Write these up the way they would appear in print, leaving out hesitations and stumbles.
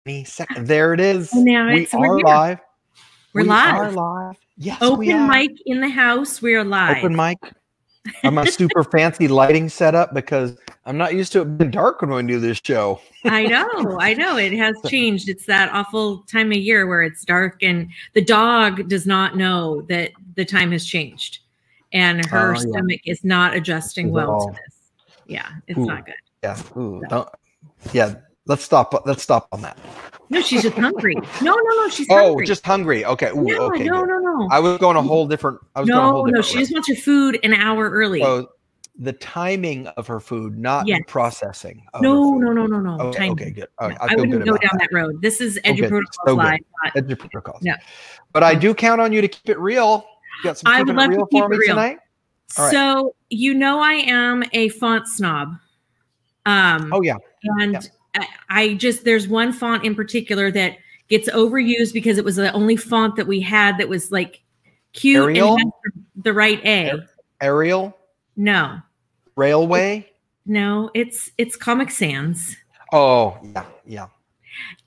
any second. There it is. And now We are live. We're live. Live. Yes, Open mic in the house. We're live. Open mic. I'm a super fancy lighting setup because I'm not used to it being dark when we do this show. I know. It has changed. It's that awful time of year where it's dark and the dog does not know that the time has changed. And her stomach is not adjusting well to this. Yeah, it's not good. Yeah. Ooh, so. Let's stop on that. No, she's just hungry. No, she's hungry. Oh, just hungry. Okay. Ooh, yeah, okay. No. I was going a whole different. No. She just wants her food an hour early. So the timing of her food, not processing. No. Okay, good. Right, I wouldn't go down that road. This is Eduprotocols live. Eduprotocols. Yeah. But I do count on you to keep it real. You got some keeping it real for me tonight. All right. So I am a font snob. And there's one font in particular that gets overused because it was the only font that we had that was like cute Arial? and had the right A. Arial? No. Railway? No, it's Comic Sans. Oh, yeah.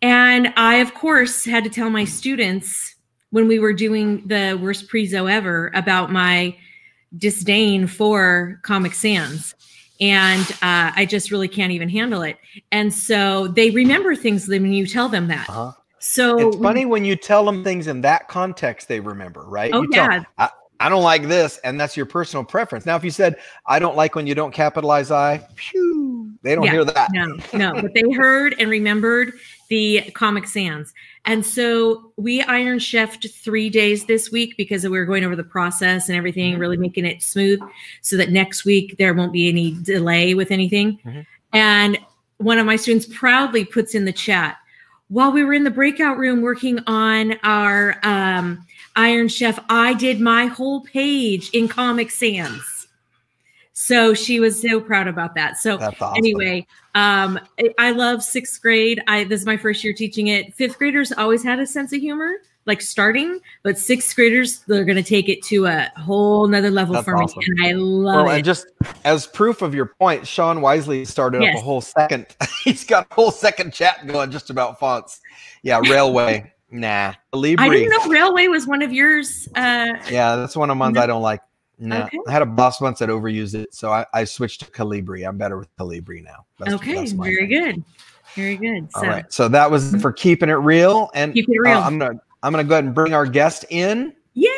And I, of course, had to tell my students when we were doing the worst prezo ever about my disdain for Comic Sans. And I just really can't even handle it. And so they remember things when you tell them that. Uh-huh. So it's funny when you tell them things in that context, they remember, right? Oh, I don't like this, and that's your personal preference. Now, if you said, I don't like when you don't capitalize I, they don't hear that. No, but they heard and remembered the Comic Sans. And so we Iron Chefed 3 days this week because we were going over the process and everything, really making it smooth so that next week there won't be any delay with anything. Mm-hmm. And one of my students proudly puts in the chat, while we were in the breakout room working on our Iron Chef, I did my whole page in Comic Sans. So she was so proud about that. So awesome. Anyway, I love sixth grade. This is my first year teaching it. Fifth graders always had a sense of humor, like starting, but sixth graders, they're going to take it to a whole nother level for me. And I love it. And just as proof of your point, Sean Wisely started up a whole second. He's got a whole second chat going just about fonts. Yeah. Railway. Nah. Calibri. I didn't know Railway was one of yours. Yeah. That's one of the ones I don't like. No, okay. I had a boss once that overused it, so I switched to Calibri. I'm better with Calibri now. That's very good. Very good. All right, so that was for keeping it real, and keep it real. I'm gonna go ahead and bring our guest in. Yay!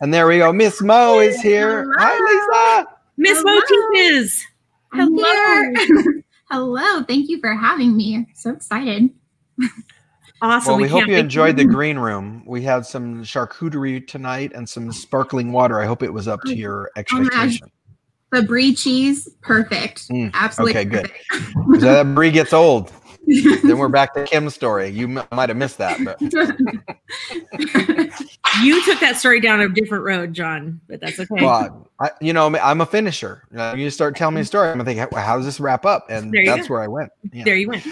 And there we go. Miss Moe is here. Hello. Hi, Lisa. Miss Moe teaches. Hello. Hello. Thank you for having me. So excited. Awesome. Well, we hope you enjoyed the green room. We had some charcuterie tonight and some sparkling water. I hope it was up to your expectation. The brie cheese, perfect. Absolutely. Okay, good. So that brie gets old. Then we're back to Kim's story. You might have missed that, but you took that story down a different road, John. But that's okay. Well, I'm a finisher. You start telling me a story, I'm gonna think, how does this wrap up? And that's where I went. Yeah. There you went.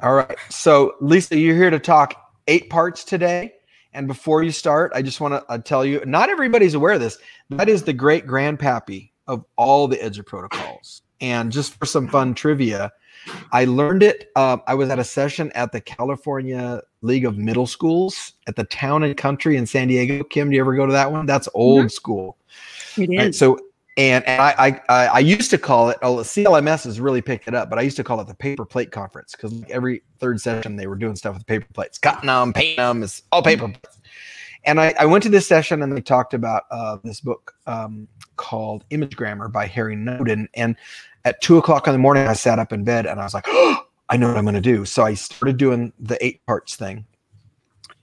All right. So, Lisa, you're here to talk 8 parts today. And before you start, I just want to tell you, not everybody's aware of this. That is the great grandpappy of all the Eduprotocols. And just for some fun trivia, I learned it. I was at a session at the California League of Middle Schools at the Town and Country in San Diego. Kim, do you ever go to that one? That's old school. It is. Right? So, and I used to call it, CLMS has really picked it up, but I used to call it the paper plate conference because every third session they were doing stuff with paper plates, cutting them, painting them, it's all paper plates. And I went to this session and they talked about this book called Image Grammar by Harry Noden. And at 2 o'clock in the morning, I sat up in bed and I was like, oh, I know what I'm going to do. So I started doing the 8 parts thing.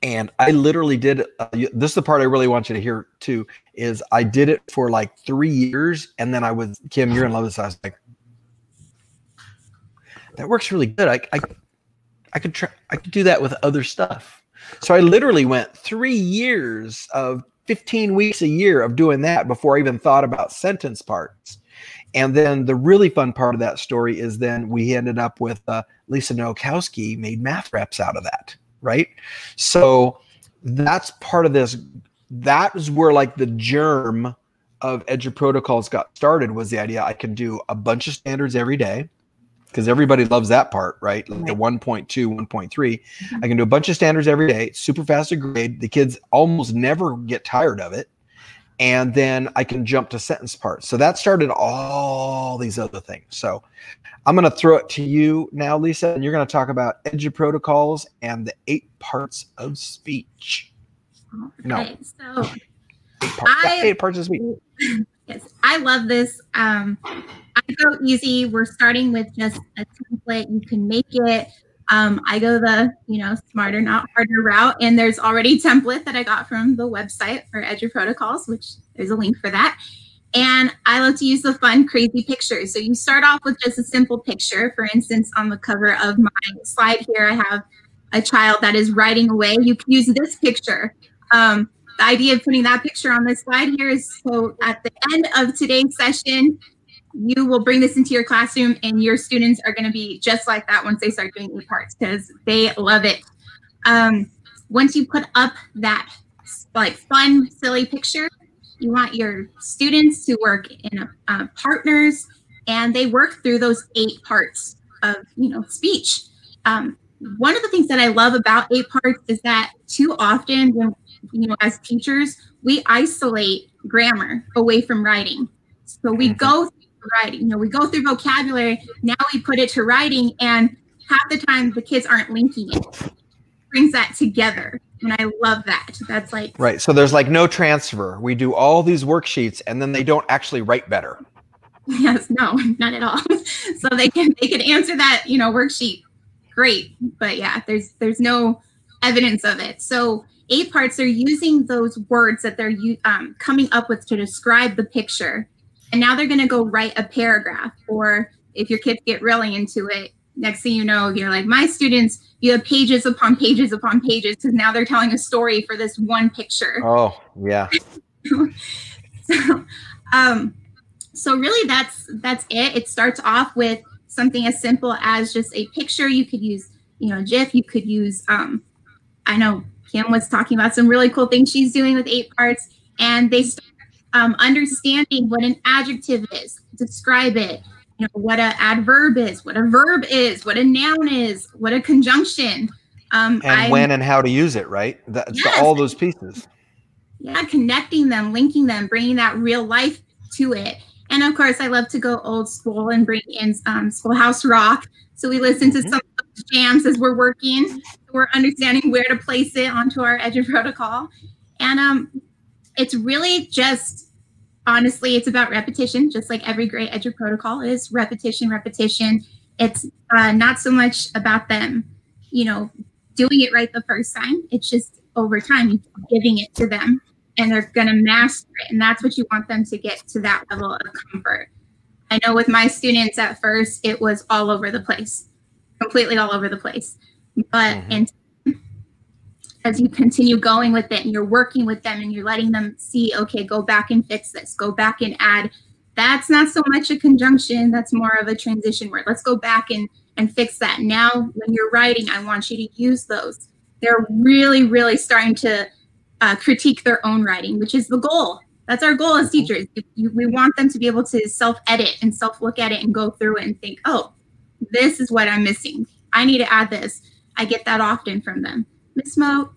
And I literally did, this is the part I really want you to hear too, is I did it for like 3 years. And then Kim, you're in love with this. I was like, that works really good. I could do that with other stuff. So I literally went 3 years of 15 weeks a year of doing that before I even thought about sentence parts. And then the really fun part of that story is then we ended up with Lisa Nowakowski made math reps out of that. Right. So that's part of this. That was where like the germ of Eduprotocols got started, was the idea I can do a bunch of standards every day. because everybody loves that part, right? Like the 1.2, 1.3. I can do a bunch of standards every day. It's super fast to grade. The kids almost never get tired of it. And then I can jump to sentence parts. So that started all these other things. So I'm going to throw it to you now, Lisa, and you're going to talk about Eduprotocols and the 8 parts of speech. Okay, so 8 parts of speech. Yes, I love this. I go easy. We're starting with just a template. You can make it. I go the, smarter, not harder route. And there's already a template that I got from the website for Eduprotocols, which there's a link for that. And I love to use the fun, crazy pictures. So you start off with just a simple picture. For instance, on the cover of my slide here, I have a child that is writing away. You can use this picture. The idea of putting that picture on this slide here is so at the end of today's session, you will bring this into your classroom and your students are going to be just like that once they start doing 8 parts because they love it. Once you put up that like fun, silly picture, you want your students to work in partners, and they work through those 8 parts of speech. One of the things that I love about 8 parts is that too often when as teachers, we isolate grammar away from writing. So we go through writing, we go through vocabulary, now we put it to writing, and half the time the kids aren't linking it. Brings that together. And I love that. That's like right. So there's like no transfer. We do all these worksheets and then they don't actually write better. Yes, no, not at all. So they can answer that, worksheet. Great. But yeah, there's no evidence of it. So 8 parts are using those words that they're coming up with to describe the picture. And now they're going to go write a paragraph. Or if your kids get really into it, next thing you know, you're like, my students, you have pages upon pages upon pages because now they're telling a story for this one picture. Oh, yeah. So really that's it. It starts off with something as simple as just a picture. You could use, GIF. You could use, I know Kim was talking about some really cool things she's doing with 8 parts, and they start understanding what an adjective is, describe it, what an adverb is, what a verb is, what a noun is, what a conjunction. And when and how to use it, right? That's yes. All those pieces. Yeah, connecting them, linking them, bringing that real life to it. And of course, I love to go old school and bring in Schoolhouse Rock. So we listen to some of those jams as we're working. We're understanding where to place it onto our Eduprotocol. And it's really just, honestly, it's about repetition, just like every great Eduprotocol is. Repetition, repetition. It's not so much about them, doing it right the first time. It's just over time, you keep giving it to them, and they're going to master it. And that's what you want them to get to, that level of comfort. I know with my students at first, it was all over the place, completely all over the place. But and as you continue going with it and you're working with them and you're letting them see, okay, go back and fix this, go back and add, that's not so much a conjunction, that's more of a transition word. Let's go back and fix that. Now, when you're writing, I want you to use those. They're really, really starting to critique their own writing, which is the goal. That's our goal as teachers. We want them to be able to self-edit and self-look at it and go through it and think, oh, this is what I'm missing. I need to add this. I get that often from them. Ms. Moe,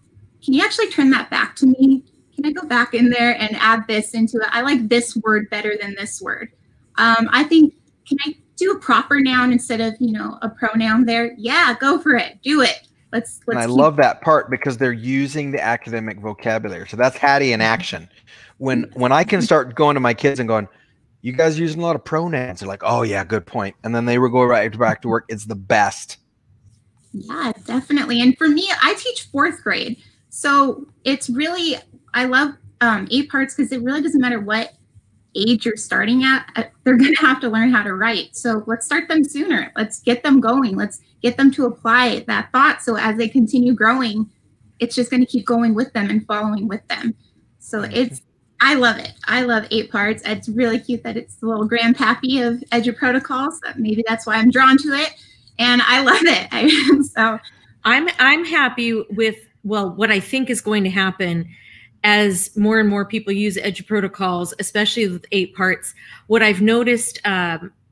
can you actually turn that back to me? Can I go back in there and add this into it? I like this word better than this word. I think, can I do a proper noun instead of, a pronoun there? Yeah, go for it. Do it. Let's and I love that part because they're using the academic vocabulary. So that's Hattie in action. When I can start going to my kids and going, you guys using a lot of pronouns. They're like, oh yeah, good point. And then they will go right back to work. It's the best. Yeah, definitely. And for me, I teach 4th grade. So it's really, I love 8 parts because it really doesn't matter what age you're starting at. They're going to have to learn how to write. So let's start them sooner. Let's get them going. Let's get them to apply that thought. So as they continue growing, it's just going to keep going with them and following with them. So I love it. I love 8 parts. It's really cute that it's the little grandpappy of Eduprotocols. Maybe that's why I'm drawn to it. And I love it. So I'm happy with, what I think is going to happen as more and more people use Eduprotocols, especially with 8 parts. What I've noticed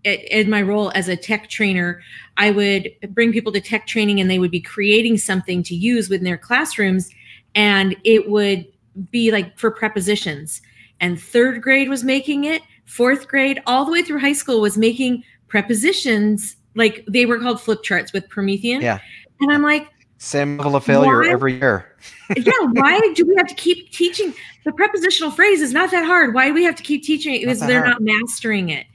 in my role as a tech trainer, I would bring people to tech training and they would be creating something to use within their classrooms. And it would be like for prepositions. And third grade was making it, fourth grade, all the way through high school was making prepositions. Like they were called flip charts with Promethean. Yeah. And I'm like, same level of failure every year. Yeah. Why do we have to keep teaching? The prepositional phrase is not that hard. Why do we have to keep teaching it? Because they're not mastering it.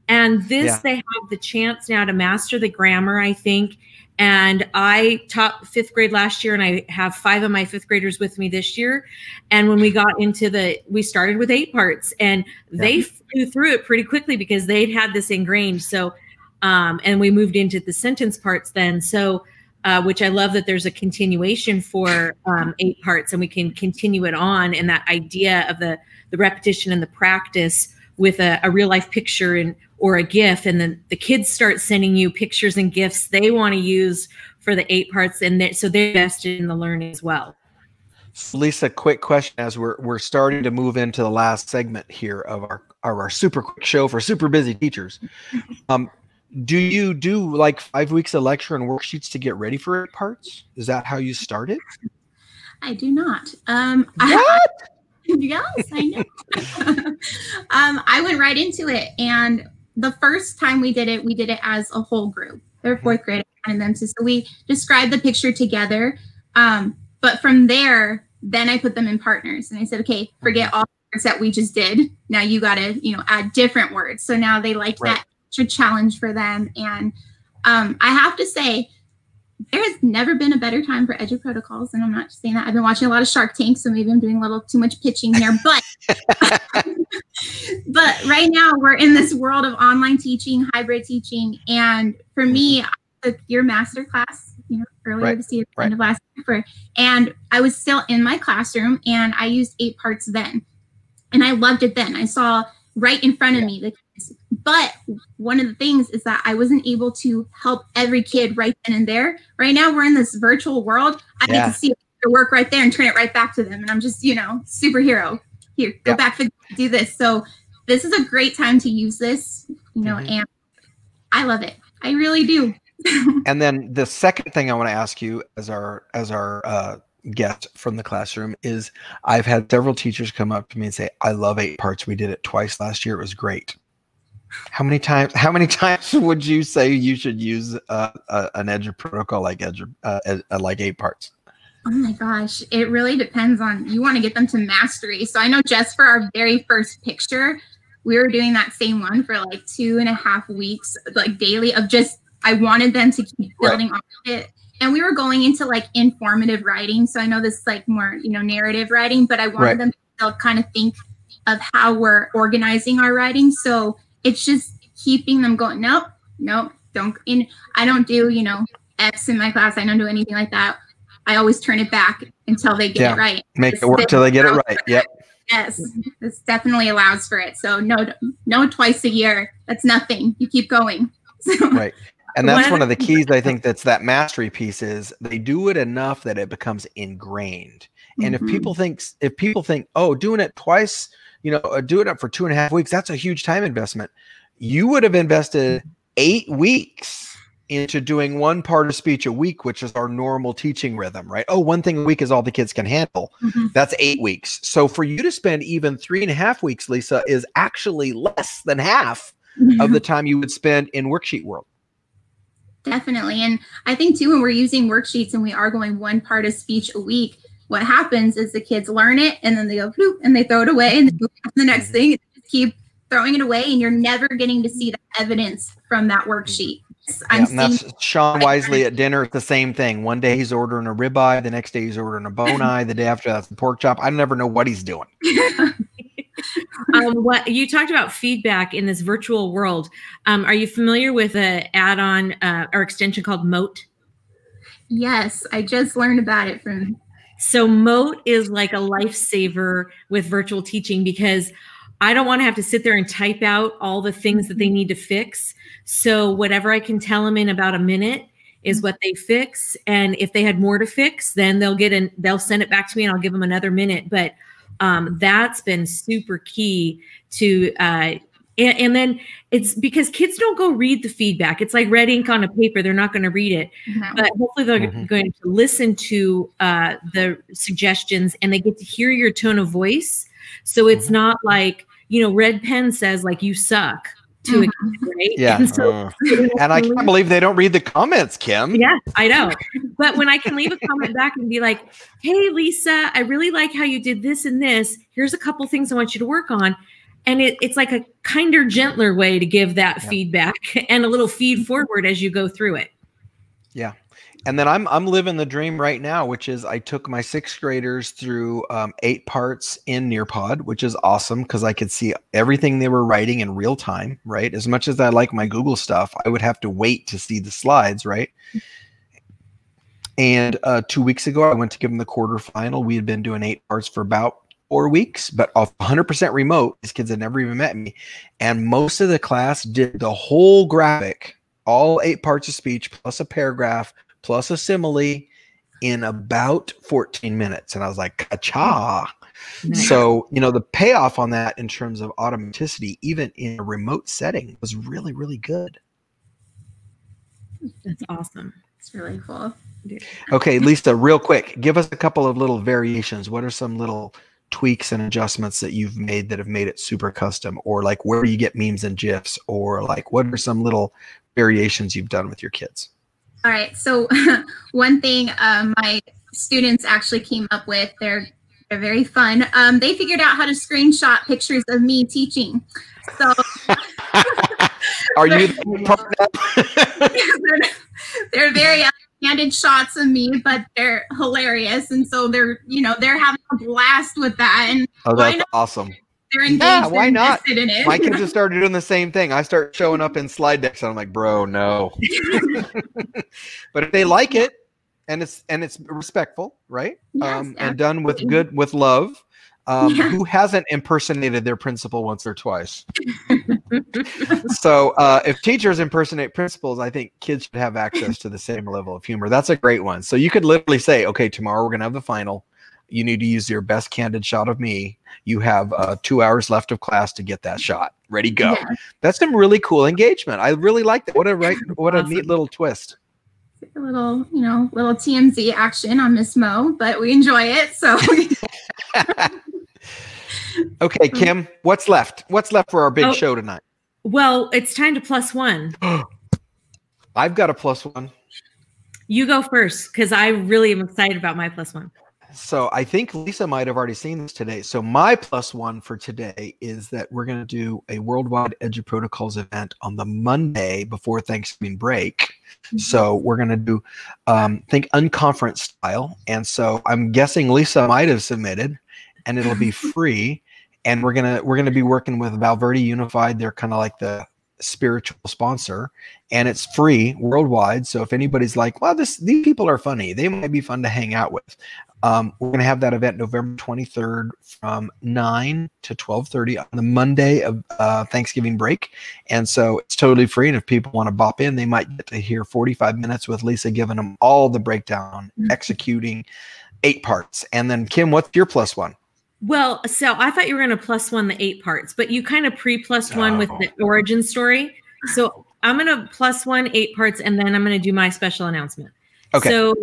And this, they have the chance now to master the grammar, I think. And I taught fifth grade last year, and I have 5 of my fifth graders with me this year. And when we got into we started with 8pArts, and they flew through it pretty quickly because they'd had this ingrained. So, and we moved into the sentence parts then. So, which I love that there's a continuation for 8pArts, and we can continue it on. And that idea of the repetition and the practice with a real life picture or a GIF, and then the kids start sending you pictures and GIFs they want to use for the 8pArts, and so they're invested in the learning as well. Lisa, quick question as we're starting to move into the last segment here of our super quick show for super busy teachers. Do you do like 5 weeks of lecture and worksheets to get ready for 8pArts? Is that how you started? I do not. What? Yes, I know. I went right into it, and the first time we did it as a whole group. They're fourth grade, and them. So we described the picture together. But from there, then I put them in partners, and I said, okay, forget all the words that we just did. Now you got to, add different words. So now they like that extra challenge for them. And I have to say, there has never been a better time for Eduprotocols, and I'm not just saying that. I've been watching a lot of Shark Tank, so maybe I'm doing a little too much pitching here. But right now we're in this world of online teaching, hybrid teaching, and for me, I took your master class, earlier this year, end of last year, and I was still in my classroom, and I used 8pArts then, and I loved it then. I saw right in front of me the kids. But one of the things is that I wasn't able to help every kid right then and there. Right now, we're in this virtual world. I get to see their work right there and turn it right back to them. And I'm just, superhero. Here, go back, do this. So this is a great time to use this, and I love it. I really do. And then the second thing I want to ask you as our guest from the classroom is, I've had several teachers come up to me and say, I love 8pArts. We did it twice last year. It was great. How many times would you say you should use an Eduprotocol like 8pArts? Oh my gosh, it really depends on, you want to get them to mastery. So I know just for our very first picture, we were doing that same one for like 2.5 weeks, like daily, of just, I wanted them to keep building on it. And we were going into like informative writing. So I know this is like more, narrative writing, but I wanted them to still kind of think of how we're organizing our writing. So it's just keeping them going. Nope, don't. I don't do, F's in my class. I don't do anything like that. I always turn it back until they get it right. Make it work till they get it right. Yep. Yes, this definitely allows for it. So no, twice a year. That's nothing. You keep going. Right. And that's one of the keys, I think, that's that mastery piece, is they do it enough that it becomes ingrained. And if people think, oh, doing it twice, do it up for 2.5 weeks, that's a huge time investment. You would have invested 8 weeks into doing 1 part of speech a week, which is our normal teaching rhythm, right? Oh, 1 thing a week is all the kids can handle. That's 8 weeks. So for you to spend even 3.5 weeks, Lisa, is actually less than half of the time you would spend in worksheet world. Definitely. And I think too, when we're using worksheets and we are going 1 part of speech a week, what happens is the kids learn it and then they go bloop, and they throw it away and they move on to the next thing, and just keep throwing it away, and you're never getting to see the evidence from that worksheet. And that's Sean Wisely at dinner. It's the same thing. One day he's ordering a ribeye, the next day he's ordering a bone eye, the day after that's a pork chop. I never know what he's doing. What you talked about feedback in this virtual world. Are you familiar with an add-on or extension called Mote? Yes, I just learned about it from. So Mote is like a lifesaver with virtual teaching, because I don't want to have to sit there and type out all the things that they need to fix. So whatever I can tell them in about a minute is what they fix. And if they had more to fix, then they'll send it back to me and I'll give them another minute. But that's been super key to And then it's because kids don't go read the feedback. It's like red ink on a paper. They're not going to read it, but hopefully they're going to listen to the suggestions, and they get to hear your tone of voice. So it's not like, red pen says like you suck to a kid, right? Yeah. And I can't believe they don't read the comments, Kim. Yeah, I know. But when I can leave a comment back and be like, hey, Lisa, I really like how you did this and this. Here's a couple things I want you to work on. And it's like a kinder, gentler way to give that feedback and a little feed forward as you go through it. Yeah. And then I'm living the dream right now, which is I took my 6th graders through 8pArts in Nearpod, which is awesome because I could see everything they were writing in real time, right? As much as I like my Google stuff, I would have to wait to see the slides, right? And 2 weeks ago, I went to give them the quarterfinal. We had been doing 8pArts for about 4 weeks, but off 100% remote. These kids had never even met me. And most of the class did the whole graphic, all 8 parts of speech, plus a paragraph, plus a simile in about 14 minutes. And I was like, ka-cha. Nice. So, the payoff on that in terms of automaticity, even in a remote setting, was really, really good. That's awesome. It's really cool. Okay, Lisa, real quick, give us a couple of little variations. What are some little tweaks and adjustments that you've made that have made it super custom, or like where do you get memes and GIFs, or like what are some little variations you've done with your kids? All right. So one thing my students actually came up with, they're very fun. They figured out how to screenshot pictures of me teaching. So are you they're very candid shots of me, but they're hilarious, and so they're having a blast with that. And that's awesome. They're engaged. Yeah, why not? In it. My kids have started doing the same thing. I start showing up in slide decks, and I'm like, bro, no. But if they like it, and it's respectful, right? Yes, and done with love. Who hasn't impersonated their principal once or twice? So if teachers impersonate principals, I think kids should have access to the same level of humor. That's a great one. So you could literally say, okay, tomorrow we're going to have the final. You need to use your best candid shot of me. You have 2 hours left of class to get that shot. Ready, go. Yeah. That's some really cool engagement. I really like that. What a neat little twist. A little, little TMZ action on Miss Moe, but we enjoy it. So okay, Kim, what's left? What's left for our big show tonight? Well, it's time to +1. I've got a +1. You go first, because I really am excited about my +1. So I think Lisa might have already seen this today. So my +1 for today is that we're going to do a worldwide Eduprotocols event on the Monday before Thanksgiving break. So we're going to do, think unconference style. And so I'm guessing Lisa might have submitted, and it'll be free. And we're going to be working with Valverde Unified. They're kind of like the spiritual sponsor, and it's free worldwide. So if anybody's like, well, these people are funny, they might be fun to hang out with. We're going to have that event November 23rd from 9 to 12:30 on the Monday of Thanksgiving break. And so it's totally free. And if people want to bop in, they might get to hear 45 minutes with Lisa giving them all the breakdown, executing 8pArts. And then Kim, what's your +1? Well, so I thought you were going to +1 the 8pArts, but you kind of +1 with the origin story. So I'm going to +1 8pArts, and then I'm going to do my special announcement. Okay. So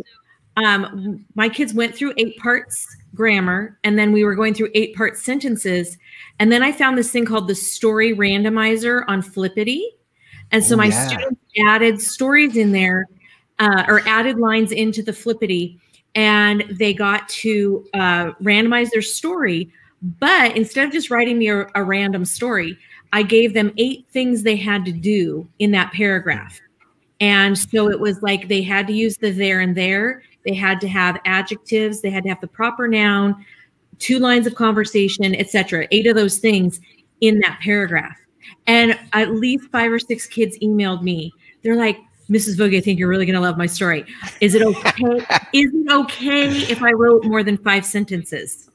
my kids went through 8pArts grammar, and then we were going through 8pArts sentences. And then I found this thing called the story randomizer on Flippity. And so my students added stories in there, or added lines into the Flippity, and they got to randomize their story. But instead of just writing me a random story, I gave them 8 things they had to do in that paragraph. And so it was like they had to use the there and there. They had to have adjectives. They had to have the proper noun, 2 lines of conversation, etc. 8 of those things in that paragraph. And at least 5 or 6 kids emailed me. They're like, Mrs. Vogie, I think you're really going to love my story. Is it okay? Is it okay if I wrote more than 5 sentences?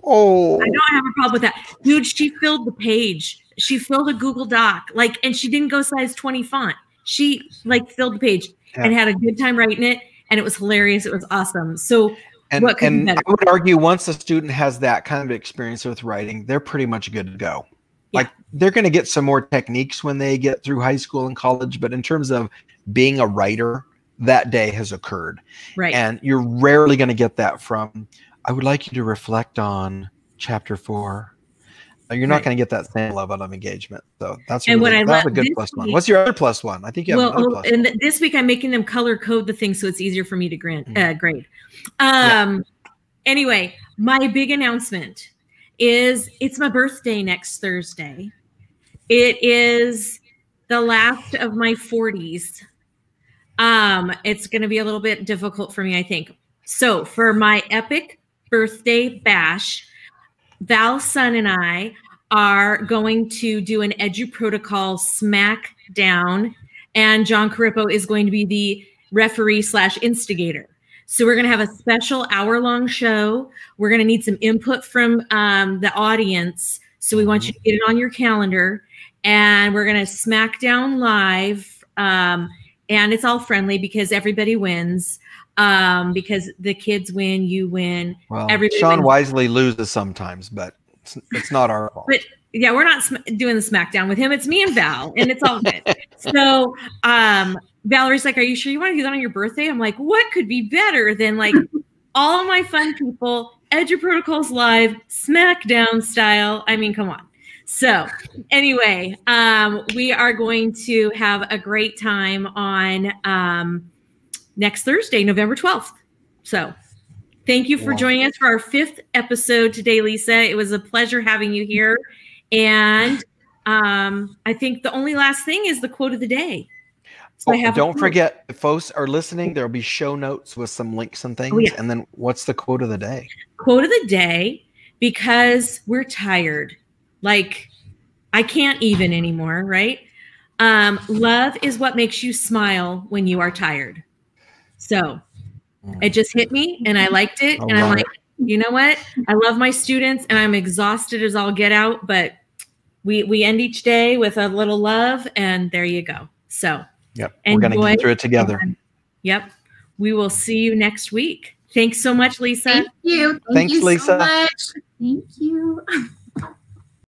Oh, I don't have a problem with that. Dude, she filled the page. She filled a Google Doc, and she didn't go size 20 font. She filled the page and had a good time writing it. And it was hilarious. It was awesome. So what could be better? I would argue once a student has that kind of experience with writing, they're pretty much good to go. Yeah. Like they're going to get some more techniques when they get through high school and college. But in terms of being a writer, that day has occurred. Right. And you're rarely going to get that from, I would like you to reflect on chapter 4. You're not going to get that same level of engagement. So that's a, really, that's a good plus one. What's your other plus one? I think you have another plus and one. This week I'm making them color code the thing so it's easier for me to grade. Anyway, my big announcement is it's my birthday next Thursday. It is the last of my 40s. It's going to be a little bit difficult for me, I think. So for my epic birthday bash, Val, Son, and I are going to do an Eduprotocol smackdown, and John Carippo is going to be the referee / instigator. So we're going to have a special hour-long show. We're going to need some input from the audience. So we want you to get it on your calendar, and we're going to smack down live. And it's all friendly because everybody wins. Because the kids win, you win. Well, everybody Sean wins. wisely loses sometimes, but it's not our fault. But yeah, we're not doing the smackdown with him. It's me and Val, and it's all good. So Valerie's like, "Are you sure you want to do that on your birthday?" I'm like, "What could be better than like all of my fun people, Eduprotocols live, smackdown style? I mean, come on." So anyway, we are going to have a great time on next Thursday, November 12th. So thank you for joining us for our 5th episode today, Lisa. It was a pleasure having you here. And I think the only last thing is the quote of the day. So don't forget, if folks are listening, there'll be show notes with some links and things. Oh, yeah. And then what's the quote of the day? Quote of the day, because we're tired. Like, I can't even anymore, right? Love is what makes you smile when you are tired. So it just hit me and I liked it. And I'm like, you know what? I love my students and I'm exhausted as all get out, but we end each day with a little love, and there you go. So yep, we're going to get through it together. Yep. We will see you next week. Thanks so much, Lisa. Thank you. Thanks, Lisa. So much. Thank you.